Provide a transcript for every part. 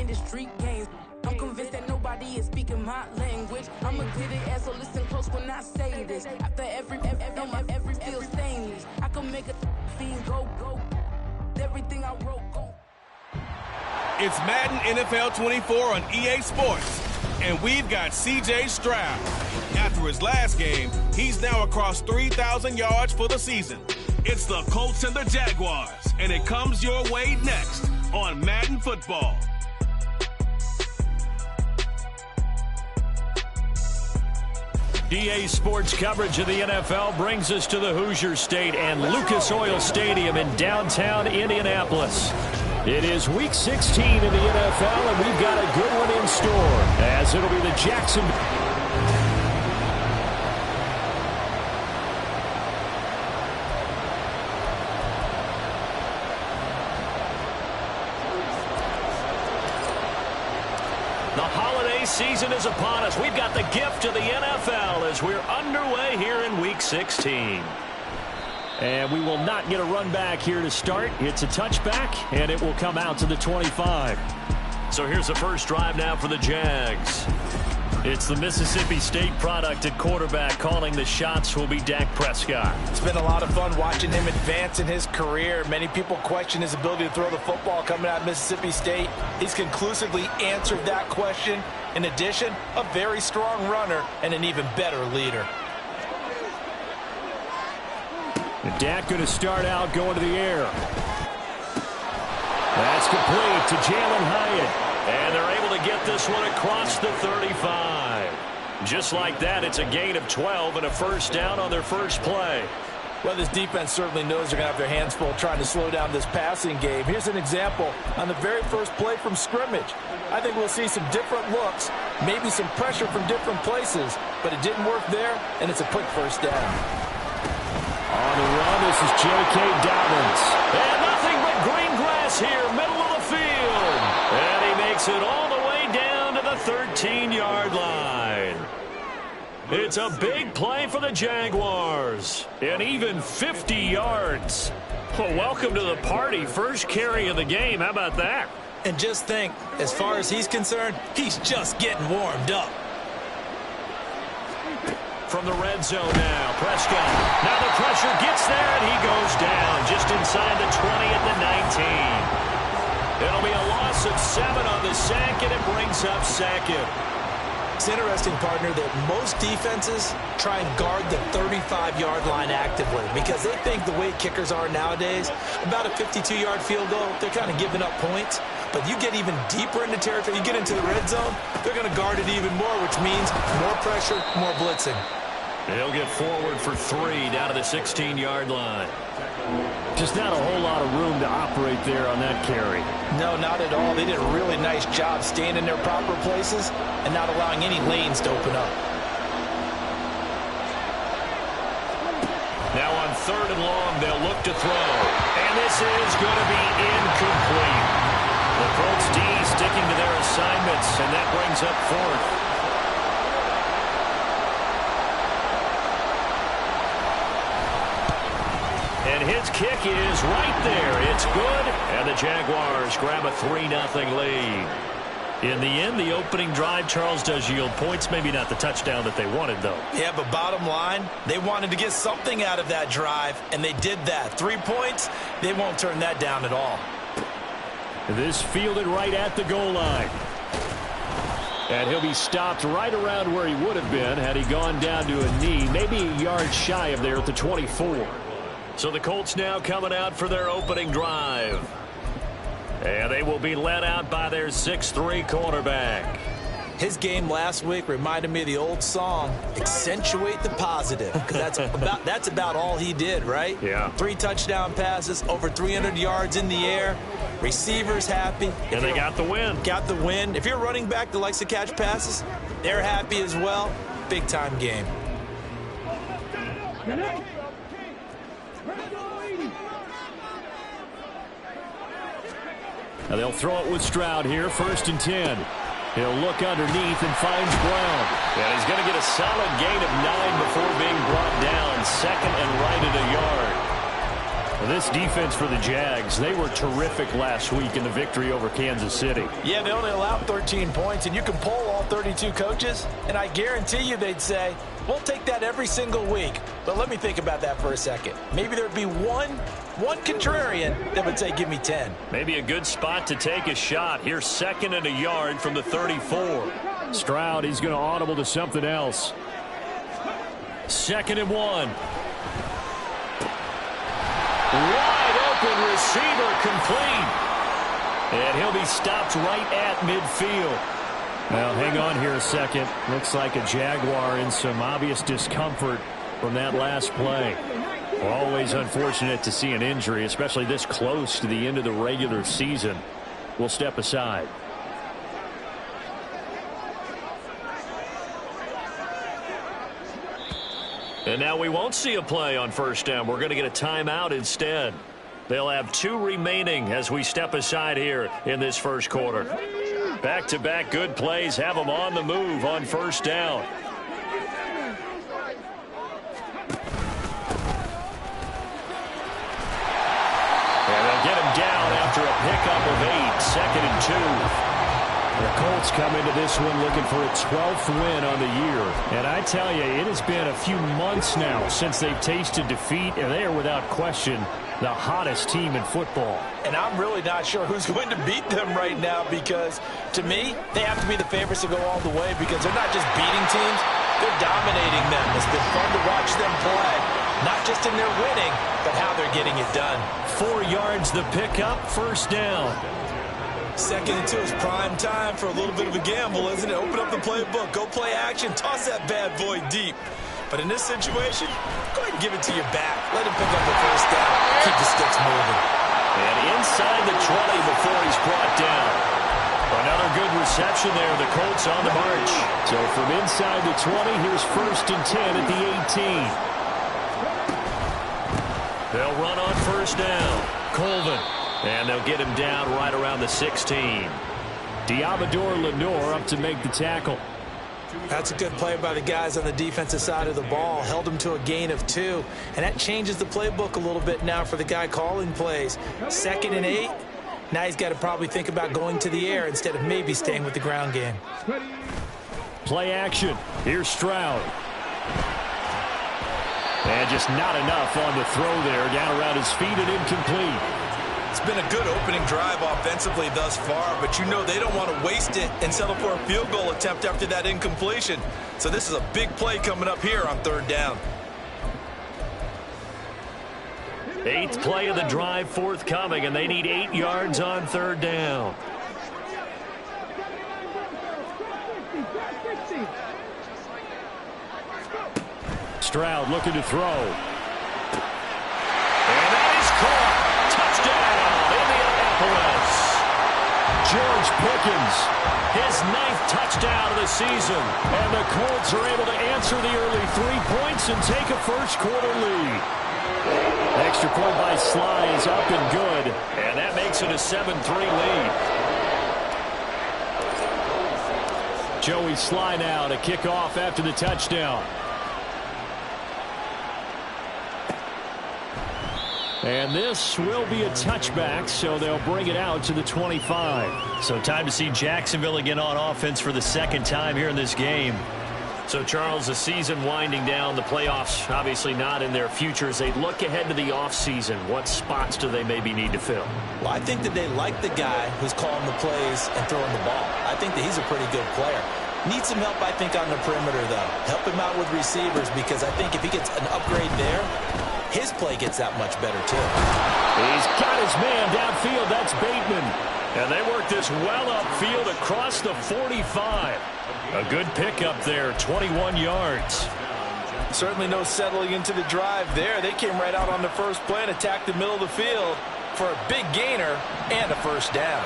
in the street games. I'm convinced that nobody is speaking my language. I'ma get it as so listen close when I say this. After every feel stainless. I can make a fiend go. Everything I wrote go. It's Madden NFL 24 on EA Sports. And we've got CJ Stroud. After his last game, he's now across 3,000 yards for the season. It's the Colts and the Jaguars, and it comes your way next on Madden Football. EA Sports coverage of the NFL brings us to the Hoosier State and Lucas Oil Stadium in downtown Indianapolis. It is Week 16 in the NFL, and we've got a good one in store, as it'll be the Jacksonville. The holiday season is upon us. We've got the gift of the NFL as we're underway here in Week 16. And we will not get a run back here to start. It's a touchback, and it will come out to the 25. So here's the first drive now for the Jags. It's the Mississippi State product at quarterback. Calling the shots will be Dak Prescott. It's been a lot of fun watching him advance in his career. Many people question his ability to throw the football coming out of Mississippi State. He's conclusively answered that question. In addition, a very strong runner and an even better leader. And Dak going to start out going to the air. That's complete to Jalen Hyatt. And they're able to get this one across the 35. Just like that, it's a gain of 12 and a first down on their first play. Well, this defense certainly knows they're going to have their hands full trying to slow down this passing game. Here's an example on the very first play from scrimmage. I think we'll see some different looks, maybe some pressure from different places, but it didn't work there, and it's a quick first down. On the run, this is J.K. Dobbins. And nothing but green grass here, middle of the field. And he makes it all the way down to the 13-yard line. It's a big play for the Jaguars. And even 50 yards. Well, welcome to the party. First carry of the game. How about that? And just think, as far as he's concerned, he's just getting warmed up. From the red zone now, Prescott. Now the pressure gets there, and he goes down just inside the 20 at the 19. It'll be a loss of 7 on the sack, and it brings up Sackett. It's interesting, partner, that most defenses try and guard the 35-yard line actively because they think the way kickers are nowadays, about a 52-yard field goal, they're kind of giving up points. But you get even deeper into territory, you get into the red zone, they're going to guard it even more, which means more pressure, more blitzing. He'll get forward for 3 down to the 16-yard line. Just not a whole lot of room to operate there on that carry. No, not at all. They did a really nice job staying in their proper places and not allowing any lanes to open up. Now on 3rd and long, they'll look to throw. And this is going to be incomplete. The Colts D sticking to their assignments, and that brings up 4th. And his kick is right there. It's good. And the Jaguars grab a 3-0 lead. In the end, the opening drive, Charles, does yield points. Maybe not the touchdown that they wanted, though. Yeah, but bottom line, they wanted to get something out of that drive, and they did that. 3 points, they won't turn that down at all. This fielded right at the goal line. And he'll be stopped right around where he would have been had he gone down to a knee, maybe a yard shy of there at the 24. So the Colts now coming out for their opening drive. And they will be led out by their 6'3" quarterback. His game last week reminded me of the old song, Accentuate the Positive. Because that's about all he did, right? Yeah. 3 touchdown passes, over 300 yards in the air. Receivers happy. And they got the win. Got the win. If you're a running back that likes to catch passes, they're happy as well. Big-time game. Now they'll throw it with Stroud here, 1st and 10. He'll look underneath and finds Brown. And he's going to get a solid gain of 9 before being brought down. 2nd and right at a yard. Well, this defense for the Jags, they were terrific last week in the victory over Kansas City. Yeah, they only allowed 13 points, and you can poll all 32 coaches, and I guarantee you they'd say, we'll take that every single week. But let me think about that for a second. Maybe there'd be one contrarian that would say, give me 10. Maybe a good spot to take a shot. Here's 2nd and a yard from the 34. Stroud, he's going to audible to something else. 2nd and 1. Wide open receiver complete. And he'll be stopped right at midfield. Now, hang on here a second. Looks like a Jaguar in some obvious discomfort from that last play. Always unfortunate to see an injury, especially this close to the end of the regular season. We'll step aside. And now we won't see a play on 1st down. We're going to get a timeout instead. They'll have 2 remaining as we step aside here in this first quarter. Back-to-back good plays have them on the move on 1st down. And they'll get him down after a pickup of 8, 2nd and 2. The Colts come into this one looking for a 12th win on the year. And I tell you, it has been a few months now since they've tasted defeat, and they are without question the hottest team in football. And I'm really not sure who's going to beat them right now because, to me, they have to be the favorites to go all the way because they're not just beating teams, they're dominating them. It's been fun to watch them play, not just in their winning, but how they're getting it done. 4 yards the pickup, 1st down. 2nd and 2 is prime time for a little bit of a gamble, isn't it? Open up the playbook, go play action, toss that bad boy deep. But in this situation, go ahead and give it to your back. Let him pick up the 1st down. Keep the sticks moving. And inside the 20 before he's brought down. Another good reception there. The Colts on the march. So from inside the 20, here's 1st and 10 at the 18. They'll run on 1st down. Colvin. And they'll get him down right around the 16. Diabador Lenore up to make the tackle. That's a good play by the guys on the defensive side of the ball. Held him to a gain of 2. And that changes the playbook a little bit now for the guy calling plays. 2nd and 8. Now he's got to probably think about going to the air instead of maybe staying with the ground game. Play action. Here's Stroud. And just not enough on the throw there. Down around his feet and incomplete. It's been a good opening drive offensively thus far, but you know they don't want to waste it and settle for a field goal attempt after that incompletion. So this is a big play coming up here on 3rd down. 8th play of the drive forthcoming, and they need 8 yards on 3rd down. Stroud looking to throw. And that is caught. Touchdown, Indianapolis. George Pickens, his 9th touchdown of the season. And the Colts are able to answer the early 3 points and take a first quarter lead. Extra point by Sly is up and good. And that makes it a 7-3 lead. Joey Sly now to kick off after the touchdown. And this will be a touchback, so they'll bring it out to the 25. So time to see Jacksonville again on offense for the 2nd time here in this game. So, Charles, the season winding down, the playoffs obviously not in their future. As they look ahead to the offseason, what spots do they maybe need to fill? Well, I think that they like the guy who's calling the plays and throwing the ball. I think that he's a pretty good player. Needs some help, I think, on the perimeter, though. Help him out with receivers because I think if he gets an upgrade there, his play gets that much better, too. He's got his man downfield. That's Bateman. And they work this well upfield across the 45. A good pickup there, 21 yards. Certainly no settling into the drive there. They came right out on the first play and attacked the middle of the field for a big gainer and a 1st down.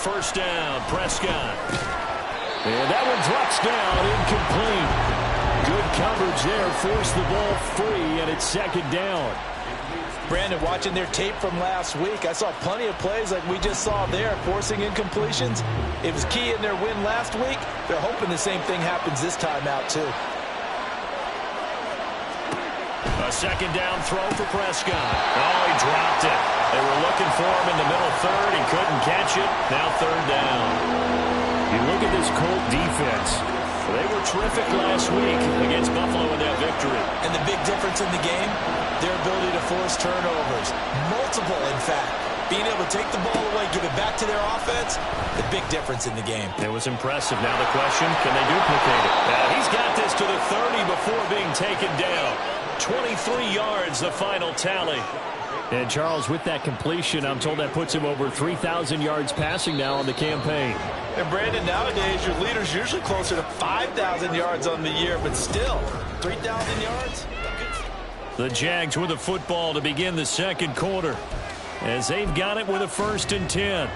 First down, Prescott. And that one drops down, incomplete. Good coverage there, forced the ball free, and it's 2nd down. Brandon, watching their tape from last week, I saw plenty of plays like we just saw there, forcing incompletions. It was key in their win last week. They're hoping the same thing happens this time out, too. A second down throw for Prescott. Oh, he dropped it. They were looking for him in the middle third. He couldn't catch it. Now third down. You look at this Colt defense. They were terrific last week against Buffalo in that victory. And the big difference in the game, their ability to force turnovers. Multiple, in fact. Being able to take the ball away, give it back to their offense, the big difference in the game. It was impressive. Now the question, can they duplicate it? He's got this to the 30 before being taken down. 23 yards, the final tally. And Charles, with that completion, I'm told that puts him over 3,000 yards passing now on the campaign. And Brandon, nowadays your leader's usually closer to 5,000 yards on the year, but still, 3,000 yards? The Jags with the football to begin the second quarter, as they've got it with a 1st and 10.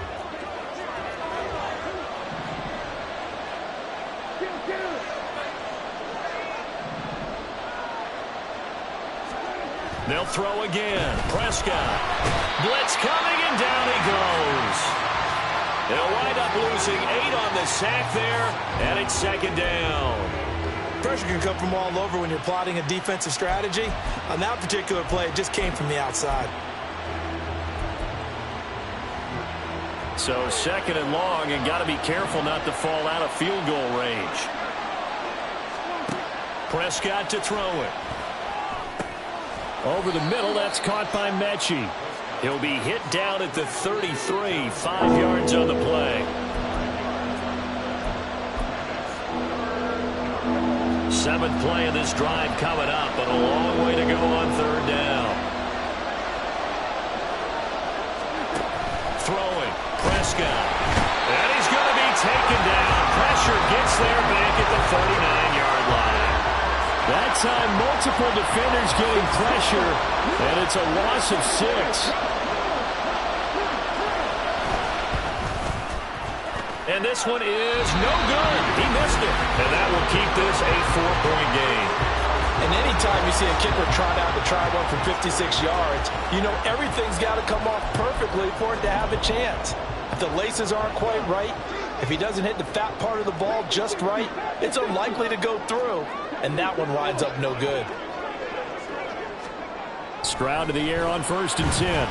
They'll throw again. Prescott. Blitz coming, and down he goes. They'll wind up losing 8 on the sack there, and it's second down. Pressure can come from all over when you're plotting a defensive strategy. On that particular play, it just came from the outside. So second and long, and got to be careful not to fall out of field goal range. Prescott to throw it. Over the middle, that's caught by Mechie. He'll be hit down at the 33, 5 yards on the play. Seventh play of this drive coming up, but a long way to go on third down. Throwing, Prescott. And he's going to be taken down. Pressure gets there back at the 39-yard line. That time, multiple defenders getting pressure, and it's a loss of 6. And this one is no good. He missed it. And that will keep this a 4-point game. And anytime you see a kicker trot out to try one from 56 yards, you know everything's got to come off perfectly for it to have a chance. If the laces aren't quite right, if he doesn't hit the fat part of the ball just right, it's unlikely to go through. And that one winds up no good. Stroud to the air on 1st and 10.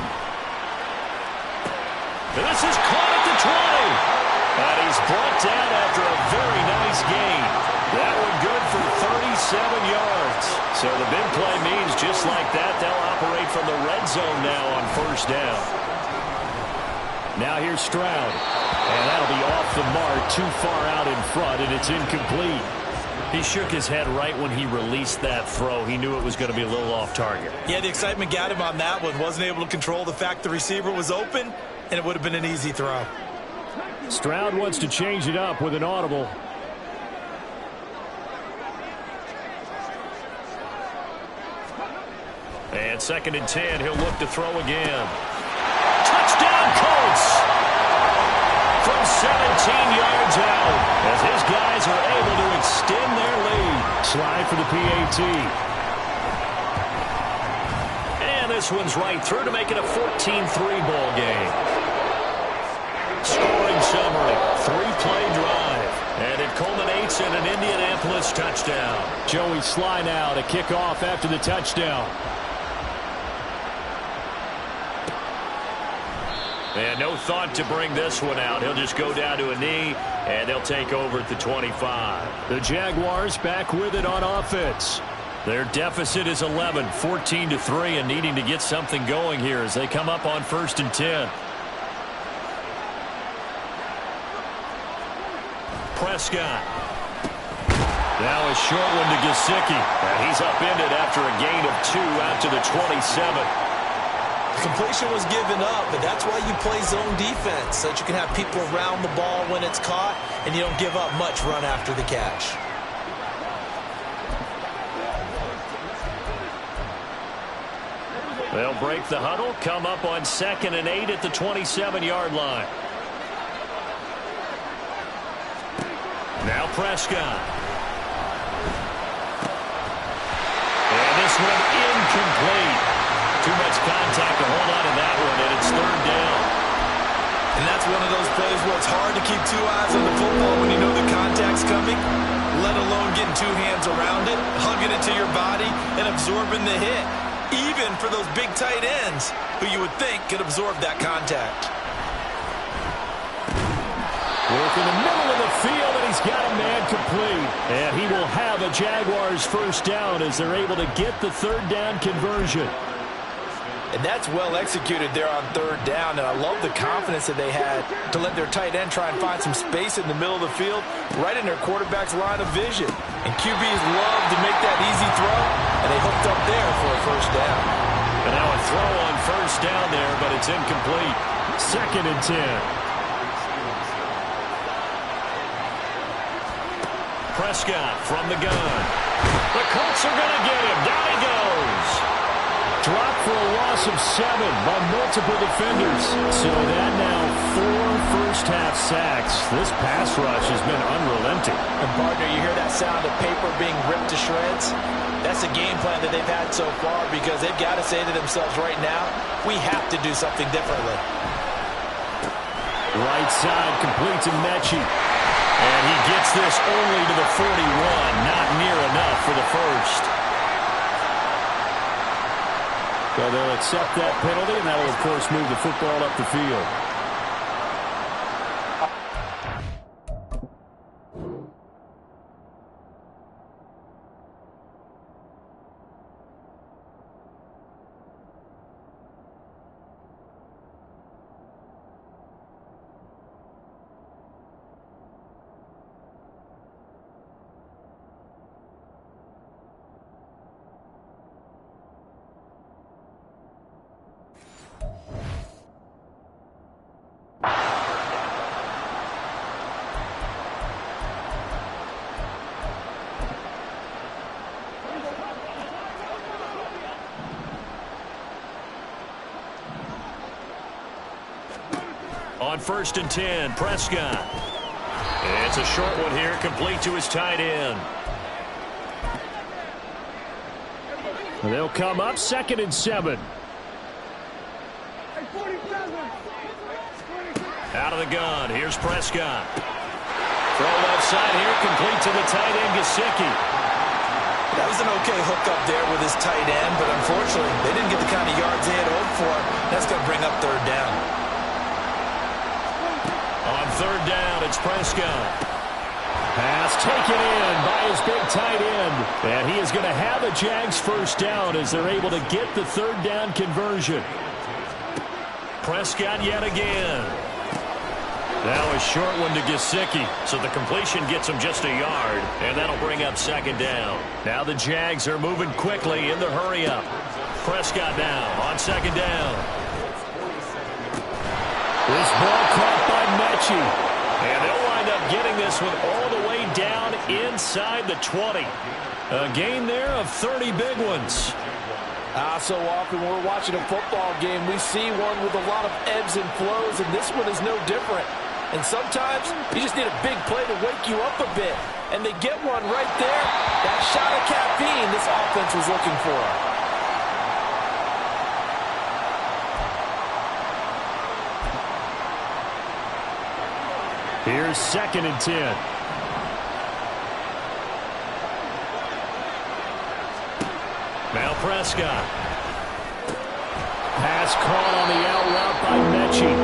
This is caught at the 20. And he's brought down after a very nice gain. That one good for 37 yards. So the big play means just like that, they'll operate from the red zone now on 1st down. Now here's Stroud. And that'll be off the mark, too far out in front, and it's incomplete. He shook his head right when he released that throw. He knew it was going to be a little off target. Yeah, the excitement got him on that one. Wasn't able to control the fact the receiver was open, and it would have been an easy throw. Stroud wants to change it up with an audible. And 2nd and 10, he'll look to throw again. Touchdown, Colts! From 17 yards out, as his guys are able to extend their lead. Slide for the PAT. And this one's right through to make it a 14-3 ball game. Scoring summary, 3-play drive. And it culminates in an Indianapolis touchdown. Joey Sly now to kick off after the touchdown. And no thought to bring this one out. He'll just go down to a knee, and they'll take over at the 25. The Jaguars back with it on offense. Their deficit is 11, 14-3, and needing to get something going here as they come up on 1st and 10. Prescott. Now a short one to Gesicki. And he's upended after a gain of 2 out to the 27. Completion was given up, but that's why you play zone defense, so that you can have people around the ball when it's caught, and you don't give up much run after the catch. They'll break the huddle, come up on 2nd and 8 at the 27-yard line. Now Prescott. And this one incomplete. Too much contact to hold on to that one, and it's 3rd down. And that's one of those plays where it's hard to keep 2 eyes on the football when you know the contact quarterback's coming, let alone getting two hands around it, hugging it to your body, and absorbing the hit, even for those big tight ends who you would think could absorb that contact. Work in the middle of the field, and he's got a man complete. And he will have a Jaguars first down as they're able to get the third down conversion. And that's well executed there on third down, and I love the confidence that they had to let their tight end try and find some space in the middle of the field, right in their quarterback's line of vision. And QBs love to make that easy throw, and they hooked up there for a first down. And now a throw on first down there, but it's incomplete. 2nd and 10. Prescott from the gun. The Colts are going to get him. Down he goes. Dropped for a loss of 7 by multiple defenders. So that now 4 first-half sacks. This pass rush has been unrelenting. And partner, you hear that sound of paper being ripped to shreds? That's the game plan that they've had so far, because they've got to say to themselves right now, we have to do something differently. Right side complete to Mechie. And he gets this only to the 41. Not near enough for the first. So they'll accept that penalty, and that will, of course, move the football up the field. On 1st and 10, Prescott. And it's a short one here, complete to his tight end. They'll come up 2nd and 7. Out of the gun, here's Prescott. Throw left side here, complete to the tight end, Gesicki. That was an okay hookup there with his tight end, but unfortunately, they didn't get the kind of yards they had hoped for. That's going to bring up third down. On third down, it's Prescott. Pass taken in by his big tight end. And he is going to have a Jags first down as they're able to get the third down conversion. Prescott yet again. Now a short one to Gesicki. So the completion gets him just a yard. And that'll bring up 2nd down. Now the Jags are moving quickly in the hurry-up. Prescott now on 2nd down. This ball caught by Mechie. And they'll wind up getting this one all the way down inside the 20. A gain there of 30 big ones. So often when we're watching a football game, we see one with a lot of ebbs and flows, and this one is no different. And sometimes you just need a big play to wake you up a bit. And they get one right there. That shot of caffeine this offense was looking for. Here's 2nd and 10. Now Prescott. Pass caught on the out route by Mechie.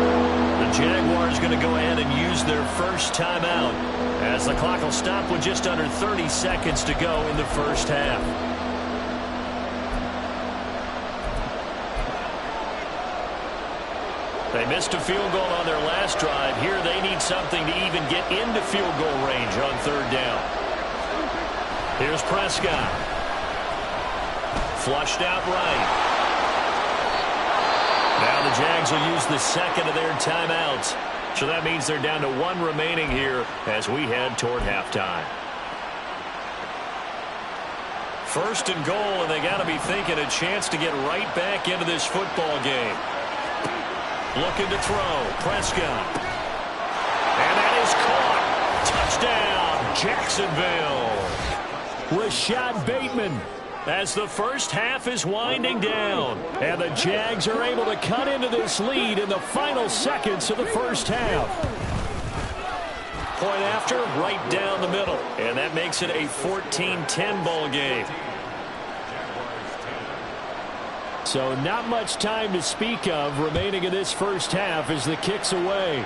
The Jaguars going to go ahead and use their first timeout as the clock will stop with just under 30 seconds to go in the first half. They missed a field goal on their last drive. Here they need something to even get into field goal range on third down. Here's Prescott. Flushed out right. Now the Jags will use the second of their timeouts. So that means they're down to 1 remaining here as we head toward halftime. 1st and goal, and they got to be thinking a chance to get right back into this football game. Looking to throw. Prescott. And that is caught. Touchdown, Jacksonville. Rashad Bateman as the first half is winding down. And the Jags are able to cut into this lead in the final seconds of the first half. Point after, right down the middle. And that makes it a 14-10 ball game. So not much time to speak of remaining in this first half as the kick's away.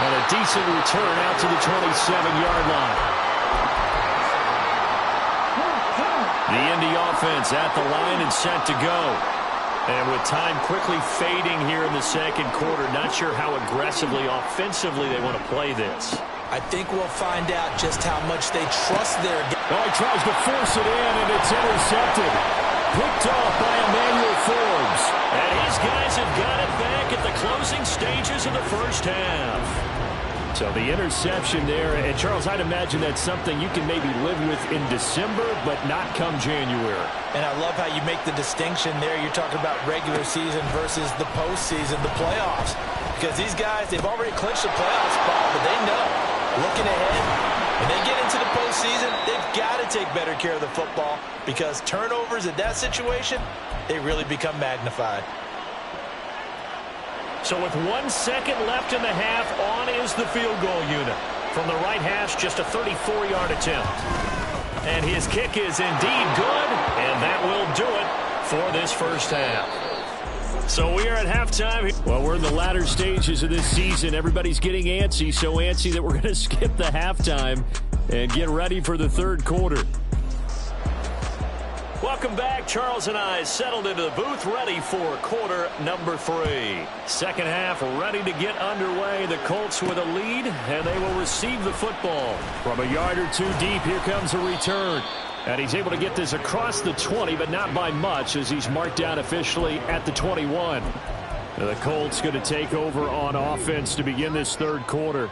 And a decent return out to the 27-yard line. The Indy offense at the line and set to go. And with time quickly fading here in the second quarter, not sure how aggressively, offensively they want to play this. I think we'll find out just how much they trust their guy. Oh, he tries to force it in, and it's intercepted. Picked off by Emmanuel Forbes. And his guys have got it back at the closing stages of the first half. So the interception there, and Charles, I'd imagine that's something you can maybe live with in December, but not come January. And I love how you make the distinction there. You're talking about regular season versus the postseason, the playoffs. Because these guys, they've already clinched the playoff spot, but they know, looking ahead, when they get into the postseason, they've got to take better care of the football because turnovers in that situation, they really become magnified. So with 1 second left in the half, on is the field goal unit. From the right hash, just a 34-yard attempt. And his kick is indeed good, and that will do it for this first half. So we are at halftime. Well, we're in the latter stages of this season. Everybody's getting antsy, so antsy that we're going to skip the halftime and get ready for the third quarter. Welcome back. Charles and I settled into the booth, ready for quarter number 3. Second half ready to get underway. The Colts with a lead, and they will receive the football. From a yard or two deep, here comes a return. And he's able to get this across the 20, but not by much as he's marked down officially at the 21. The Colts going to take over on offense to begin this third quarter.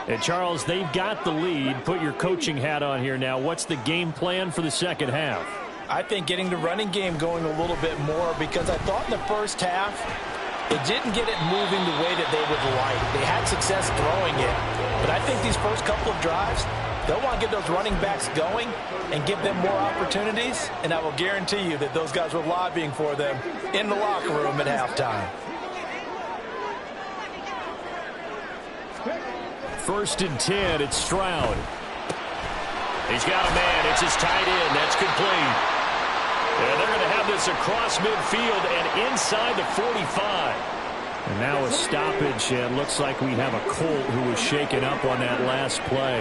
And, Charles, they've got the lead. Put your coaching hat on here now. What's the game plan for the second half? I think getting the running game going a little bit more because I thought in the first half it didn't get it moving the way that they would like. They had success throwing it. But I think these first couple of drives, they'll want to get those running backs going and give them more opportunities. And I will guarantee you that those guys were lobbying for them in the locker room at halftime. First and 10, it's Stroud. He's got a man. It's his tight end. That's complete. And they're going to have this across midfield and inside the 45. And now a stoppage, and looks like we have a Colt who was shaken up on that last play.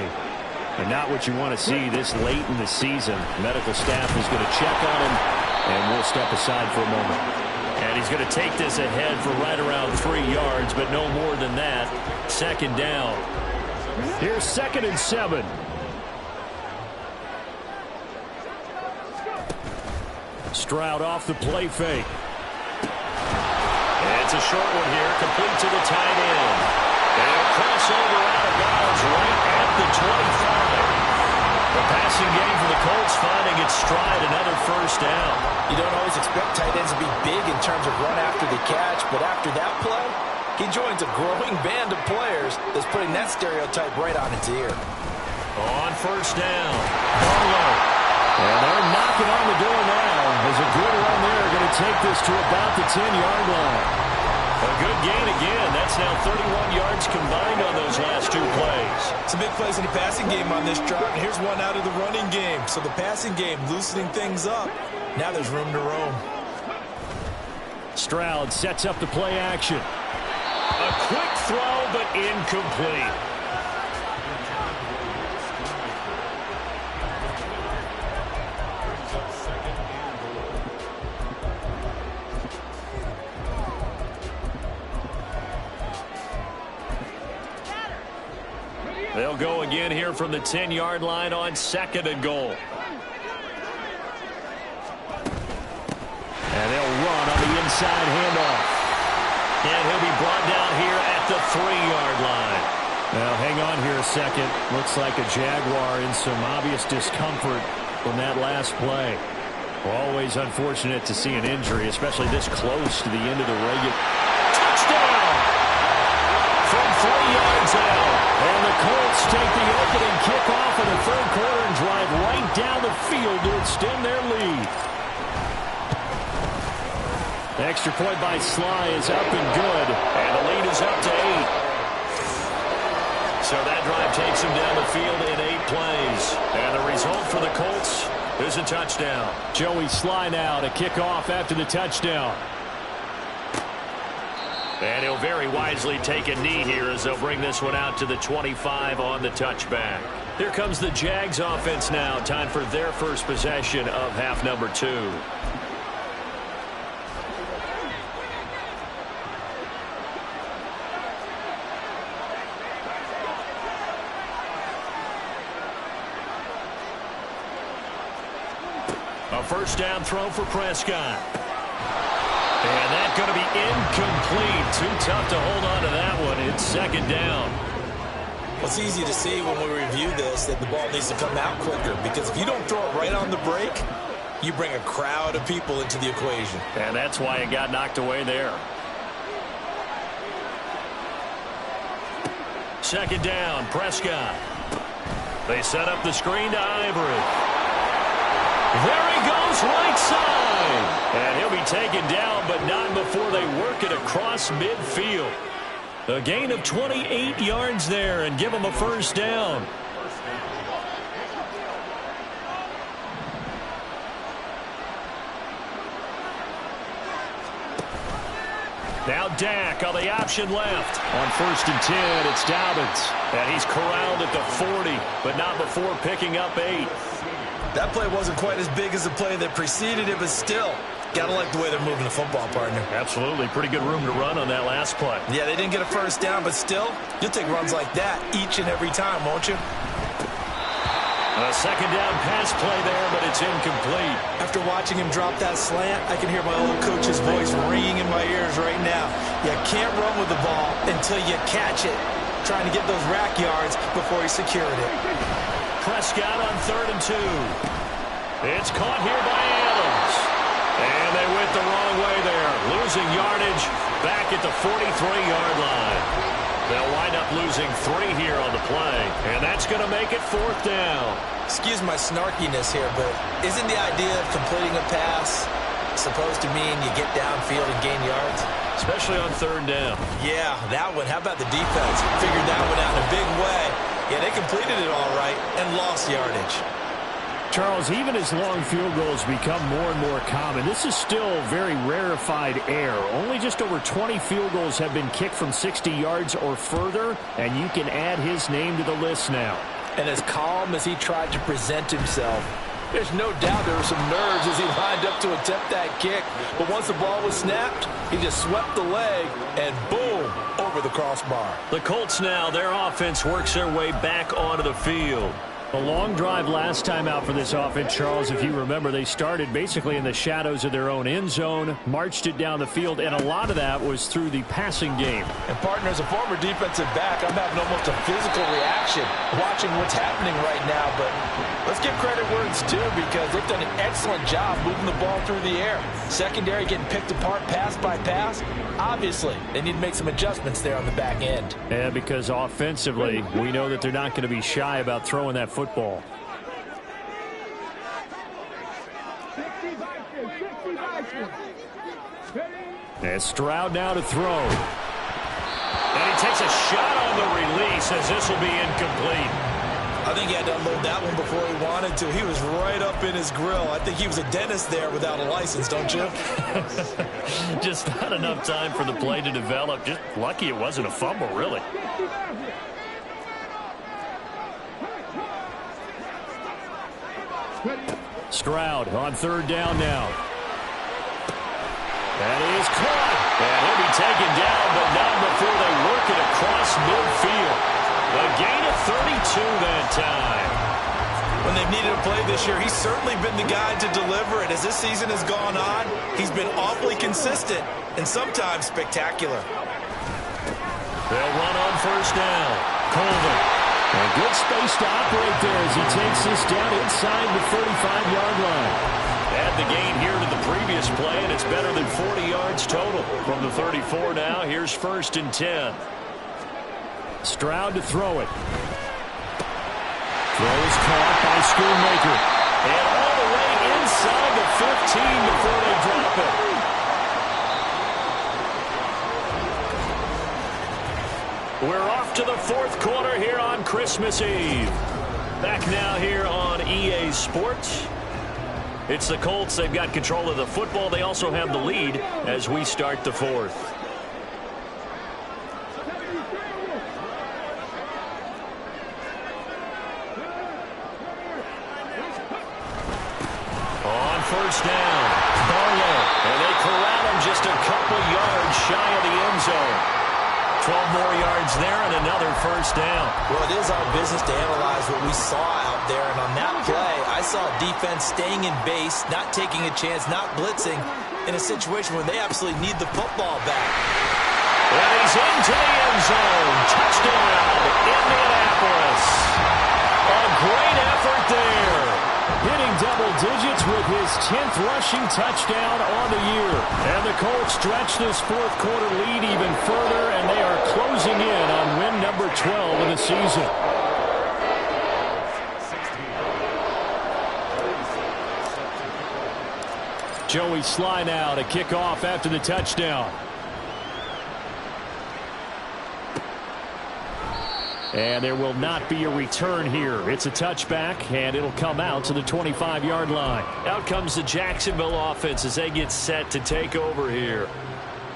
And not what you want to see this late in the season. Medical staff is going to check on him, and we'll step aside for a moment. And he's going to take this ahead for right around 3 yards, but no more than that. Second down. Here's 2nd and 7. Stroud off the play fake. And it's a short one here, complete to the tight end. And a crossover out of bounds right at the 25. The passing game for the Colts finding its stride, another first down. You don't always expect tight ends to be big in terms of run after the catch, but after that play, he joins a growing band of players that's putting that stereotype right on its ear. On first down, Barlow. And they're knocking on the door now. As a good run there, going to take this to about the 10-yard line. A good gain again. That's now 31 yards combined on those last 2 plays. Some big plays in the passing game on this drive, and here's one out of the running game. So the passing game loosening things up. Now there's room to roam. Stroud sets up the play action. A quick throw, but incomplete. They'll go again here from the 10-yard line on 2nd and goal. And they'll run on the inside handoff. And he'll be brought down here at the 3-yard line. Now, hang on here a second. Looks like a Jaguar in some obvious discomfort from that last play. Always unfortunate to see an injury, especially this close to the end of the regular. Touchdown! From 3 yards out. And the Colts take the opening kickoff in the third quarter and drive right down the field to extend their lead. The extra point by Sly is up and good. And the lead is up to 8. So that drive takes him down the field in 8 plays. And the result for the Colts is a touchdown. Joey Sly now to kick off after the touchdown. And he'll very wisely take a knee here as they'll bring this one out to the 25 on the touchback. Here comes the Jags offense now. Time for their first possession of half number 2. A first down throw for Prescott. And that's going to be incomplete. Too tough to hold on to that one. It's second down. Well, it's easy to see when we review this that the ball needs to come out quicker, because if you don't throw it right on the break, you bring a crowd of people into the equation. And that's why it got knocked away there. Second down, Prescott. They set up the screen to Ivory. There he goes, right side. And he'll be taken down, but not before they work it across midfield. A gain of 28 yards there and give him a first down. Now Dak on the option left. On 1st and 10, it's Dobbins. And he's corralled at the 40, but not before picking up 8. That play wasn't quite as big as the play that preceded it, but still, gotta like the way they're moving the football, partner. Absolutely. Pretty good room to run on that last play. Yeah, they didn't get a first down, but still, you'll take runs like that each and every time, won't you? A second down pass play there, but it's incomplete. After watching him drop that slant, I can hear my old coach's voice ringing in my ears right now. You can't run with the ball until you catch it. Trying to get those rack yards before he secured it. Prescott on 3rd and 2. It's caught here by Adams. And they went the wrong way there. Losing yardage back at the 43-yard line. They'll wind up losing 3 here on the play. And that's going to make it 4th down. Excuse my snarkiness here, but isn't the idea of completing a pass supposed to mean you get downfield and gain yards? Especially on 3rd down. Yeah, that one. How about the defense? Figured that one out in a big way. Yeah, they completed it all right and lost yardage. Charles, even as long field goals become more and more common, this is still very rarefied air. Only just over 20 field goals have been kicked from 60 yards or further, and you can add his name to the list now. And as calm as he tried to present himself, there's no doubt there were some nerves as he lined up to attempt that kick. But once the ball was snapped, he just swept the leg and boom, over the crossbar. The Colts now, their offense works their way back onto the field. A long drive last time out for this offense, Charles. If you remember, they started basically in the shadows of their own end zone, marched it down the field, and a lot of that was through the passing game. And, partner, as a former defensive back, I'm having almost a physical reaction watching what's happening right now. But let's give credit where it's due, because they've done an excellent job moving the ball through the air. Secondary getting picked apart pass by pass. Obviously, they need to make some adjustments there on the back end. Yeah, because offensively, we know that they're not going to be shy about throwing that football. And Stroud now to throw. And he takes a shot on the release as this will be incomplete. I think he had to unload that one before he wanted to. He was right up in his grill. I think he was a dentist there without a license, don't you? Just not enough time for the play to develop. Just lucky it wasn't a fumble, really. Stroud on 3rd down now. That is caught. And he'll be taken down, but not before they work it across midfield. A gain of 32 that time. When they've needed a play this year, he's certainly been the guy to deliver it. As this season has gone on, he's been awfully consistent and sometimes spectacular. They'll run on 1st down. Colvin. And good space to operate there as he takes this down inside the 35-yard line. Add the gain here to the previous play, and it's better than 40 yards total. From the 34 now, here's 1st and 10. Stroud to throw it. Throw is caught by Schoonmaker. And all the way inside the 15 before they drop it. fourth quarter here on Christmas Eve. Back now here on EA Sports. It's the Colts. They've got control of the football. They also have the lead as we start the fourth. On first down, Barlow. And they corral him just a couple yards shy of the end zone. 12 more yards there and another first down. Well, it is our business to analyze what we saw out there. And on that play, I saw defense staying in base, not taking a chance, not blitzing in a situation where they absolutely need the football back. And he's into the end zone. Touchdown, Indianapolis. A great effort there. Hitting double digits with his 10th rushing touchdown on the year. And the Colts stretch this fourth quarter lead even further, and they are closing in on win number 12 of the season. Joey Sly now to kick off after the touchdown. And there will not be a return here. It's a touchback, and it'll come out to the 25-yard line. Out comes the Jacksonville offense as they get set to take over here.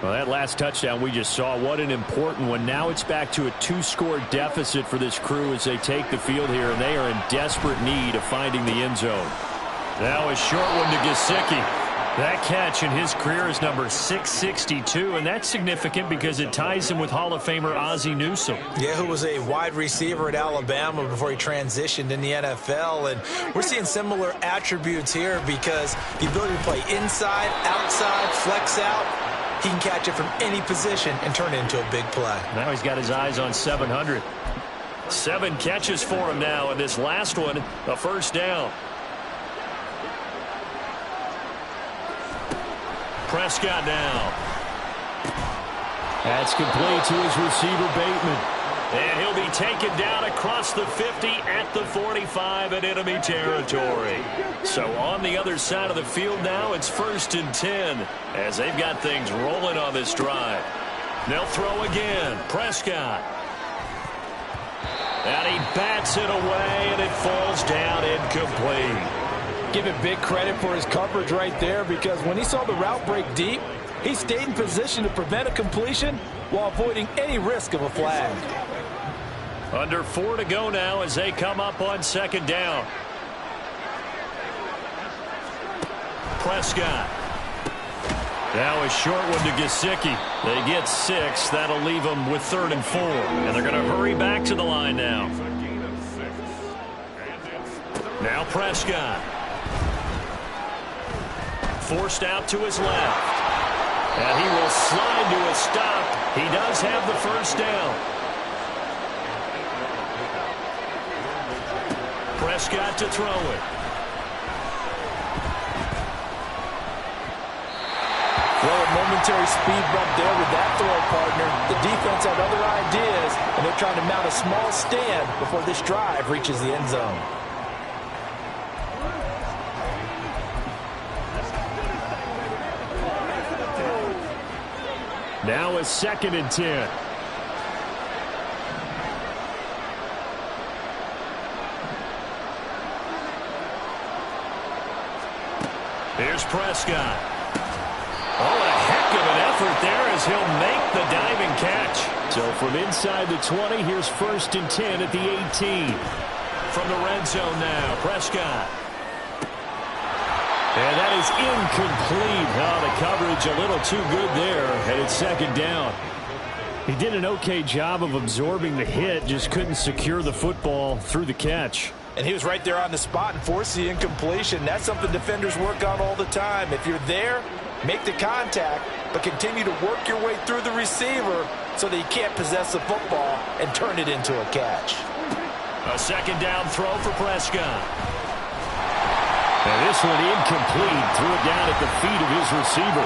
Well, that last touchdown we just saw, what an important one. Now it's back to a 2-score deficit for this crew as they take the field here, and they are in desperate need of finding the end zone. Now a short one to Gesicki. That catch in his career is number 662, and that's significant because it ties him with Hall of Famer Ozzie Newsome. Yeah, who was a wide receiver at Alabama before he transitioned in the NFL. And we're seeing similar attributes here because the ability to play inside, outside, flex out, he can catch it from any position and turn it into a big play. Now he's got his eyes on 700. 7 catches for him now, and this last one, a first down. Prescott now. That's complete to his receiver, Bateman. And he'll be taken down across the 50 at the 45 in enemy territory. So on the other side of the field now, it's 1st and 10 as they've got things rolling on this drive. They'll throw again. Prescott. And he bats it away, and it falls down incomplete. Give him big credit for his coverage right there, because when he saw the route break deep, he stayed in position to prevent a completion while avoiding any risk of a flag. Under 4 to go now as they come up on 2nd down. Prescott. Now a short one to Gesicki. They get 6. That'll leave them with 3rd and 4. And they're going to hurry back to the line now. Now Prescott. Forced out to his left. And he will slide to a stop. He does have the first down. Prescott to throw it. Well, a momentary speed bump there with that throw, partner. The defense had other ideas, and they're trying to mount a small stand before this drive reaches the end zone. Now a 2nd and 10. Here's Prescott. Oh, a heck of an effort there as he'll make the diving catch. So from inside the 20, here's 1st and 10 at the 18. From the red zone now, Prescott. And that is incomplete. Oh, the coverage a little too good there, and it's 2nd down. He did an okay job of absorbing the hit, just couldn't secure the football through the catch. And he was right there on the spot and forced the incompletion. That's something defenders work on all the time. If you're there, make the contact, but continue to work your way through the receiver so that he can't possess the football and turn it into a catch. A 2nd down throw for Prescott. And this one incomplete. Threw it down at the feet of his receiver.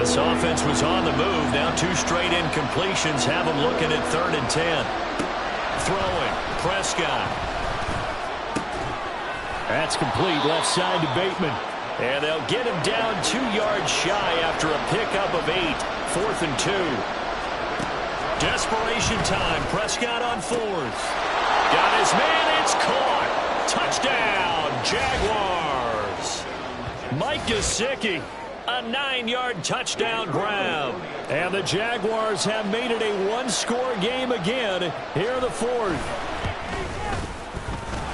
This offense was on the move. Now 2 straight incompletions have them looking at 3rd and 10. Throwing. Prescott. That's complete left side to Bateman. And they'll get him down 2 yards shy after a pickup of 8. 4th and 2. Desperation time. Prescott on 4th. Got his man. It's caught. Touchdown, Jaguars. Mike Gesicki. A 9-yard touchdown grab. And the Jaguars have made it a one-score game again here in the 4th.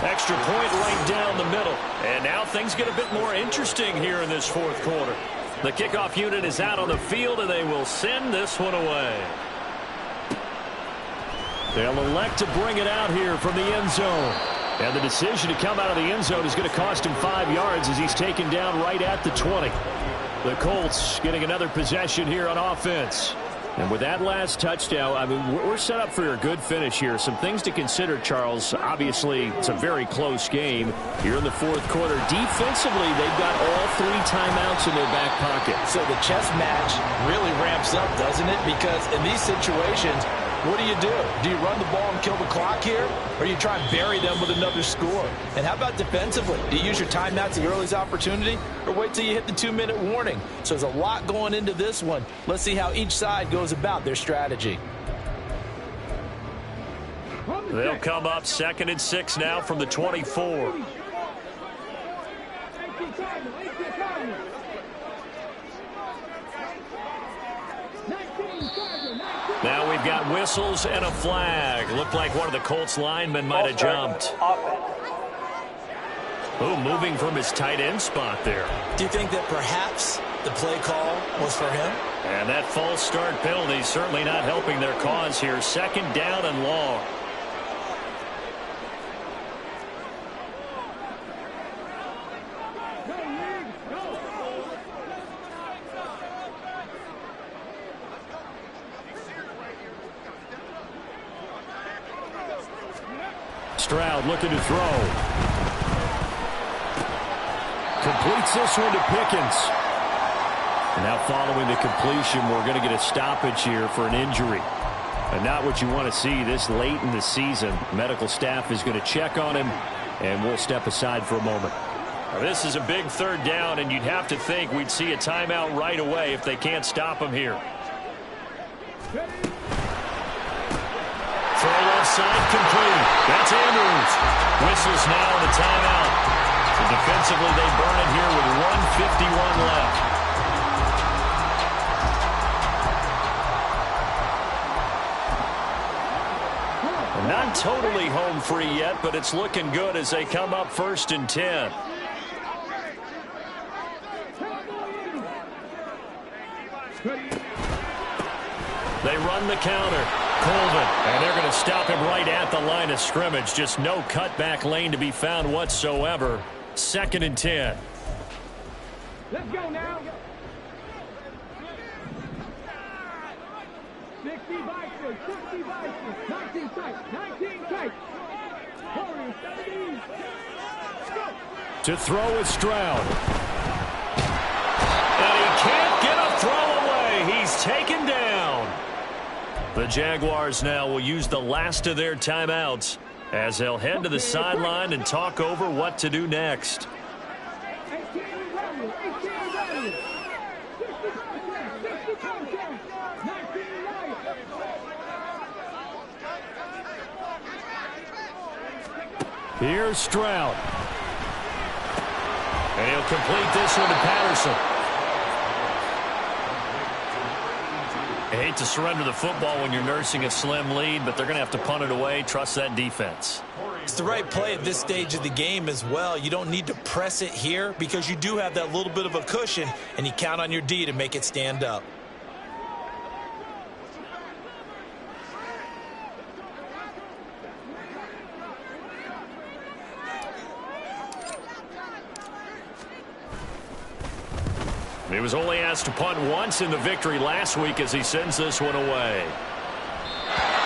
Extra point right down the middle. And now things get a bit more interesting here in this 4th quarter. The kickoff unit is out on the field, and they will send this one away. They'll elect to bring it out here from the end zone. And the decision to come out of the end zone is going to cost him 5 yards as he's taken down right at the 20. The Colts getting another possession here on offense. And with that last touchdown, I mean, we're set up for a good finish here. Some things to consider, Charles. Obviously, it's a very close game here in the 4th quarter. Defensively, they've got all 3 timeouts in their back pocket. So the chess match really ramps up, doesn't it? Because in these situations, what do? Do you run the ball and kill the clock here? Or do you try and bury them with another score? And how about defensively? Do you use your timeouts at your earliest opportunity? Or wait till you hit the 2-minute warning? So there's a lot going into this one. Let's see how each side goes about their strategy. They'll come up 2nd and 6 now from the 24. Now we've got whistles and a flag. Looked like one of the Colts linemen might have jumped. Oh, moving from his tight end spot there. Do you think that perhaps the play call was for him? And that false start penalty certainly not helping their cause here. 2nd down and long. Stroud looking to throw. Completes this one to Pickens. And now following the completion, we're going to get a stoppage here for an injury. And not what you want to see this late in the season. Medical staff is going to check on him, and we'll step aside for a moment. Now, this is a big 3rd down, and you'd have to think we'd see a timeout right away if they can't stop him here. Throw left side complete. That's Andrews. Whistles now on the timeout. So defensively, they burn it here with 1:51 left. Not totally home free yet, but it's looking good as they come up 1st and 10. They run the counter. Colvin, and they're going to stop him right at the line of scrimmage. Just no cutback lane to be found whatsoever. 2nd and 10. Let's go now. 60 Vikings, 60 Vikings, 19 tight, 19 tight. Warriors, 17. Go. To throw with Stroud. And he can't get a throw away. He's taken down. The Jaguars now will use the last of their timeouts as they'll head to the sideline and talk over what to do next. Here's Stroud. And he'll complete this one to Patterson. I hate to surrender the football when you're nursing a slim lead, but they're going to have to punt it away. Trust that defense. It's the right play at this stage of the game as well. You don't need to press it here because you do have that little bit of a cushion, and you count on your D to make it stand up. He was only asked to punt once in the victory last week as he sends this one away.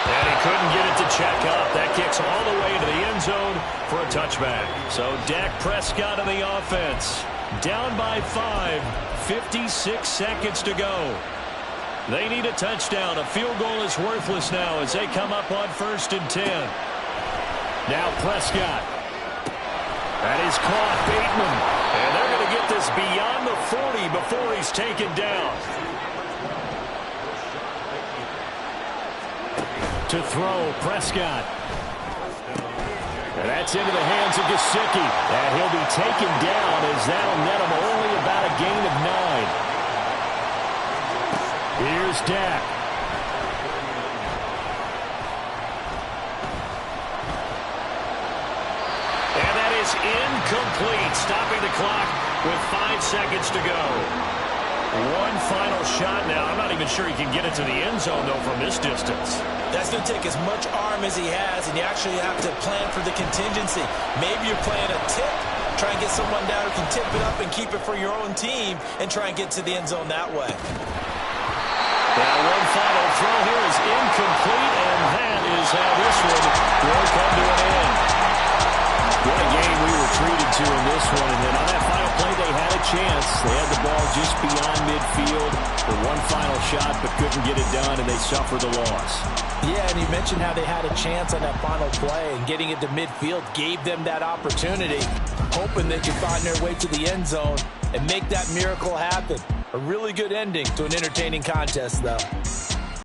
And he couldn't get it to check up. That kicks all the way into the end zone for a touchback. So Dak Prescott on the offense. Down by 5. 56 seconds to go. They need a touchdown. A field goal is worthless now as they come up on 1st and 10. Now Prescott. That is caught, Bateman. And they're going to get this beyond the 40 before he's taken down. To throw, Prescott. And that's into the hands of Gesicki. And he'll be taken down as that'll net him only about a gain of 9. Here's Dak. And that is incomplete, stopping the clock with 5 seconds to go. One final shot now. I'm not even sure he can get it to the end zone, though, from this distance. That's going to take as much arm as he has, and you actually have to plan for the contingency. Maybe you're playing a tip, try and get someone down who can tip it up and keep it for your own team and try and get to the end zone that way. Now, one final throw here is incomplete, and that is how this one will come to an end. What a game we were treated to in this one. And then on that final play, they had a chance. They had the ball just beyond midfield for one final shot, but couldn't get it done, and they suffered the loss. Yeah, and you mentioned how they had a chance on that final play, and getting it to midfield gave them that opportunity, hoping they could find their way to the end zone and make that miracle happen. A really good ending to an entertaining contest, though.